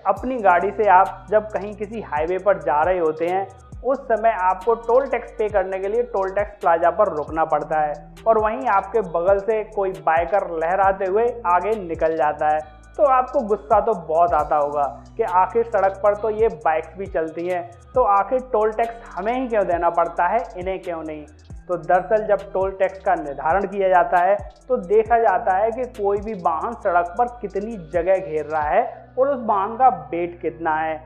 अपनी गाड़ी से आप जब कहीं किसी हाईवे पर जा रहे होते हैं, उस समय आपको टोल टैक्स पे करने के लिए टोल टैक्स प्लाजा पर रुकना पड़ता है और वहीं आपके बगल से कोई बाइकर लहराते हुए आगे निकल जाता है। तो आपको गुस्सा तो बहुत आता होगा कि आखिर सड़क पर तो ये बाइक्स भी चलती हैं, तो आखिर टोल टैक्स हमें ही क्यों देना पड़ता है, इन्हें क्यों नहीं। तो दरअसल जब टोल टैक्स का निर्धारण किया जाता है तो देखा जाता है कि कोई भी वाहन सड़क पर कितनी जगह घेर रहा है और उस वाहन का वेट कितना है,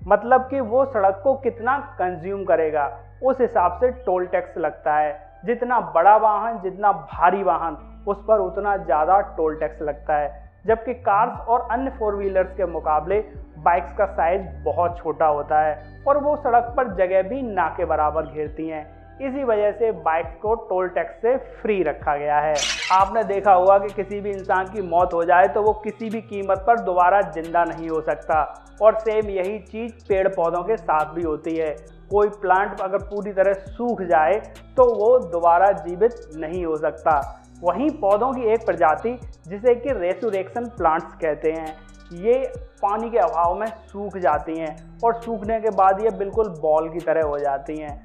मतलब कि वो सड़क को कितना कंज्यूम करेगा, उस हिसाब से टोल टैक्स लगता है। जितना बड़ा वाहन, जितना भारी वाहन, उस पर उतना ज़्यादा टोल टैक्स लगता है। जबकि कार्स और अन्य फोर व्हीलर्स के मुकाबले बाइक्स का साइज बहुत छोटा होता है और वो सड़क पर जगह भी ना के बराबर घेरती हैं। इसी वजह से बाइक्स को टोल टैक्स से फ्री रखा गया है। आपने देखा होगा कि किसी भी इंसान की मौत हो जाए तो वो किसी भी कीमत पर दोबारा जिंदा नहीं हो सकता, और सेम यही चीज़ पेड़ पौधों के साथ भी होती है। कोई प्लांट अगर पूरी तरह सूख जाए तो वो दोबारा जीवित नहीं हो सकता। वहीं पौधों की एक प्रजाति जिसे कि रेसुरेक्शन प्लांट्स कहते हैं, ये पानी के अभाव में सूख जाती हैं और सूखने के बाद ये बिल्कुल बॉल की तरह हो जाती हैं।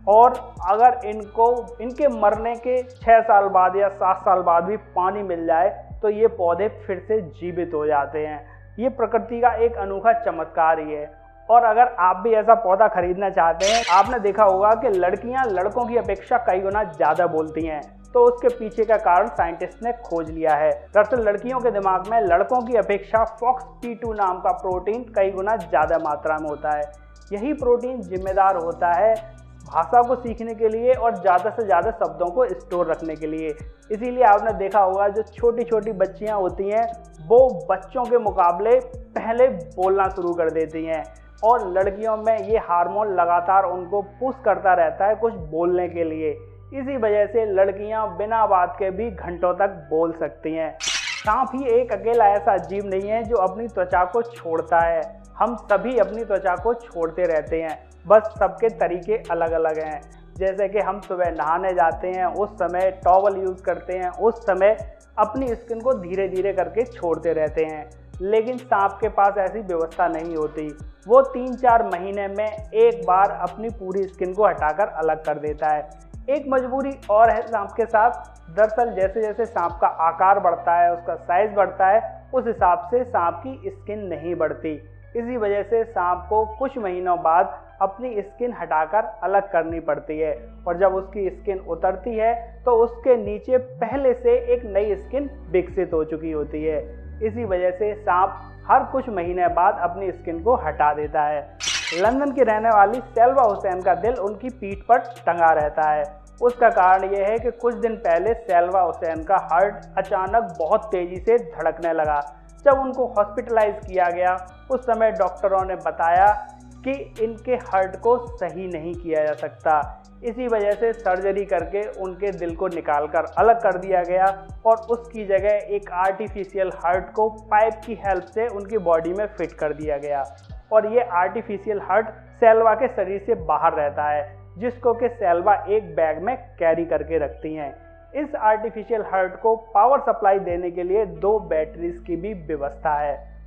और अगर इनके मरने के 6 साल बाद या 7 साल बाद भी पानी मिल जाए तो ये पौधे फिर से जीवित हो जाते हैं। ये प्रकृति का एक अनोखा चमत्कार ही है। और अगर आप भी ऐसा पौधा खरीदना चाहते हैं, आपने देखा होगा कि लड़कियां लड़कों की अपेक्षा कई गुना ज़्यादा बोलती हैं, तो उसके पीछे का कारण साइंटिस्ट ने खोज लिया है। दरअसल लड़कियों के दिमाग में लड़कों की अपेक्षा FOXP2 नाम का प्रोटीन कई गुना ज़्यादा मात्रा में होता है। यही प्रोटीन जिम्मेदार होता है भाषा को सीखने के लिए और ज़्यादा से ज़्यादा शब्दों को स्टोर रखने के लिए। इसीलिए आपने देखा होगा जो छोटी छोटी बच्चियां होती हैं वो बच्चों के मुकाबले पहले बोलना शुरू कर देती हैं, और लड़कियों में ये हार्मोन लगातार उनको पुश करता रहता है कुछ बोलने के लिए। इसी वजह से लड़कियां बिना बात के भी घंटों तक बोल सकती हैं। सांप ही एक अकेला ऐसा जीव नहीं है जो अपनी त्वचा को छोड़ता है। हम सभी अपनी त्वचा को छोड़ते रहते हैं, बस सबके तरीके अलग अलग हैं। जैसे कि हम सुबह नहाने जाते हैं, उस समय टॉवल यूज़ करते हैं, उस समय अपनी स्किन को धीरे धीरे करके छोड़ते रहते हैं। लेकिन सांप के पास ऐसी व्यवस्था नहीं होती। वो 3-4 महीने में एक बार अपनी पूरी स्किन को हटाकर अलग कर देता है। एक मजबूरी और है सांप के साथ। दरअसल जैसे जैसे सांप का आकार बढ़ता है, उसका साइज बढ़ता है, उस हिसाब से सांप की स्किन नहीं बढ़ती। इसी वजह से सांप को कुछ महीनों बाद अपनी स्किन हटाकर अलग करनी पड़ती है, और जब उसकी स्किन उतरती है तो उसके नीचे पहले से एक नई स्किन विकसित हो चुकी होती है। इसी वजह से सांप हर कुछ महीने बाद अपनी स्किन को हटा देता है। लंदन की रहने वाली सेल्वा हुसैन का दिल उनकी पीठ पर टंगा रहता है। उसका कारण यह है कि कुछ दिन पहले सेल्वा हुसैन का हार्ट अचानक बहुत तेज़ी से धड़कने लगा। जब उनको हॉस्पिटलाइज किया गया उस समय डॉक्टरों ने बताया कि इनके हार्ट को सही नहीं किया जा सकता। इसी वजह से सर्जरी करके उनके दिल को निकालकर अलग कर दिया गया और उसकी जगह एक आर्टिफिशियल हार्ट को पाइप की हेल्प से उनकी बॉडी में फिट कर दिया गया। और ये आर्टिफिशियल हार्ट सेल्वा के शरीर से बाहर रहता है, जिसको कि सेल्वा एक बैग में कैरी करके रखती हैं। इस आर्टिफिशियल हार्ट को पावर सप्लाई देने के लिए 2 बैटरीज की भी व्यवस्था है।